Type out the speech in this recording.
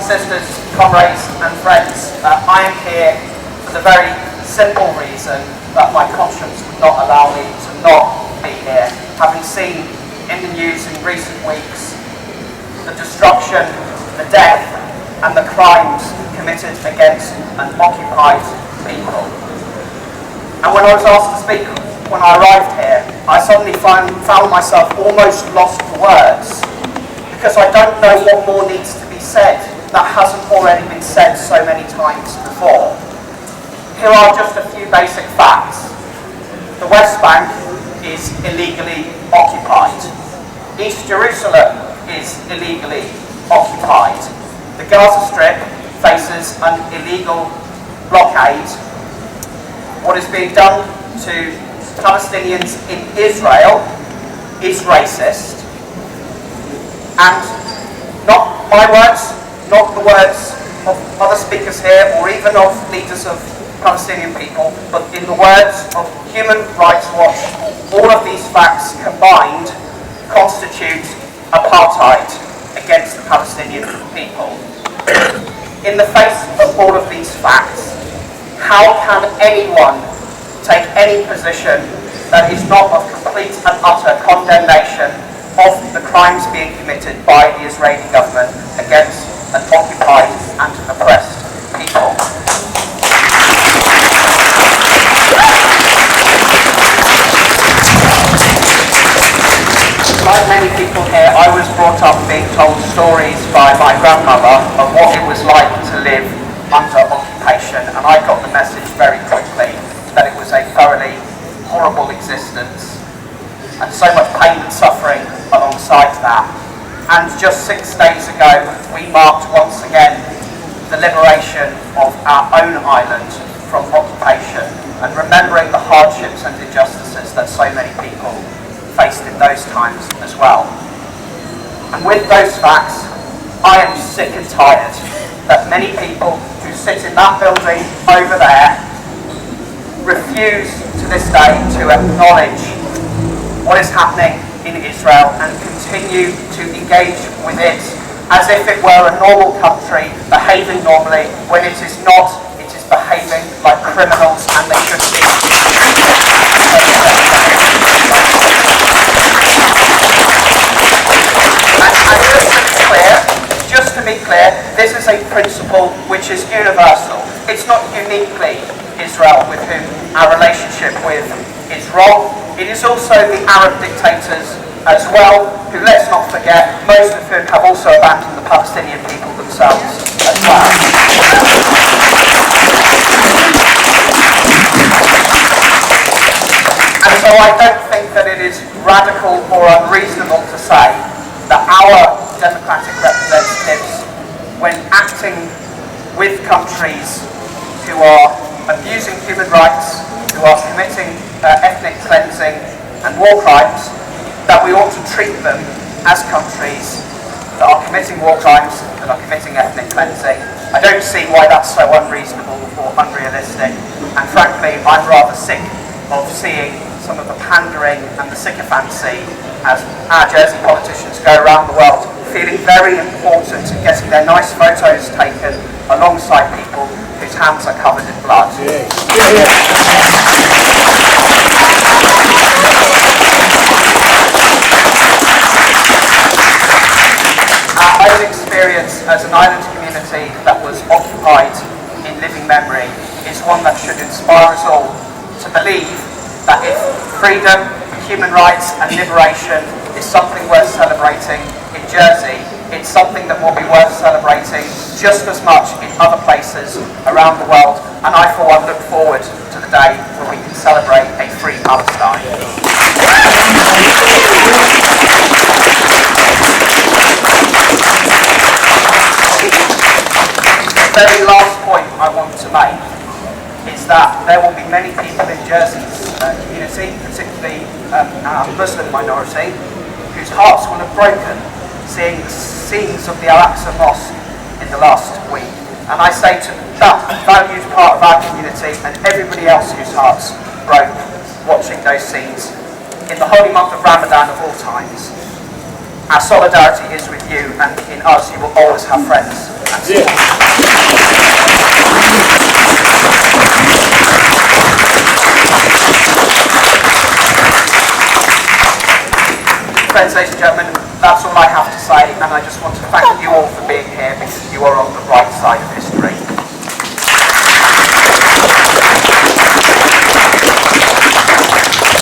sisters, comrades and friends, I am here for the very simple reason that my conscience would not allow me to not be here, having seen in the news in recent weeks the destruction, the death and the crimes committed against an occupied people. And when I was asked to speak when I arrived here, I suddenly found myself almost lost for words, because I don't know what more needs to be said that hasn't already been said so many times before. Here are just a few basic facts. The West Bank is illegally occupied. East Jerusalem is illegally occupied. The Gaza Strip faces an illegal blockade. What is being done to Palestinians in Israel is racist. And not my words, not the words of other speakers here or even of leaders of Palestinian people, but in the words of Human Rights Watch, all of these facts combined constitute apartheid against the Palestinian people. In the face of all of these facts, how can anyone take any position that is not of complete and utter condemnation of the crimes being committed by the Israeli government against an occupied and oppressed people? Like many people here, I was brought up being told stories by my grandmother of what it was like to live under occupation, and I got the message very quickly that it was a thoroughly horrible existence and so much pain and suffering alongside that. And just 6 days ago we marked once again the liberation of our own island from occupation, and remembering the hardships and injustices that so many people faced in those times as well. And with those facts, I am sick and tired that many people who sit in that building over there refuse to this day to acknowledge what is happening in Israel and continue to engage with it as if it were a normal country behaving normally, when it is not. It is behaving like criminals, and they should be. Just to be clear, this is a principle which is universal. It's not uniquely Israel with whom our relationship with is wrong. It is also the Arab dictators as well, who, let's not forget, most of whom have also abandoned the Palestinian people themselves as well. And so I don't think that it is radical or unreasonable to say that our democratic representatives, when acting with countries who are abusing human rights, who are committing ethnic cleansing and war crimes, that we ought to treat them as countries that are committing war crimes, that are committing ethnic cleansing. I don't see why that's so unreasonable or unrealistic, and frankly I'm rather sick of seeing some of the pandering and the sycophancy as our Jersey politicians go around the world feeling very important and getting their nice photos taken alongside people whose hands are covered in blood. Our own experience as an island community that was occupied in living memory is one that should inspire us all to believe that if freedom, human rights and liberation is something worth celebrating in Jersey, it's something that will be worth celebrating just as much in other places around the world, and I for one look forward to the day when we can celebrate a free Palestine. The very last point I want to make is that there will be many people in Jersey's community, particularly our Muslim minority, whose hearts will have broken seeing the scenes of the Al-Aqsa Mosque in the last week. And I say to that valued part of our community and everybody else whose hearts broke watching those scenes in the holy month of Ramadan of all times, Our solidarity is with you, and in us you will always have friends and support. Friends, ladies and gentlemen, that's all I have to say, and I just want to thank you all for being here, because you are on the right side of history.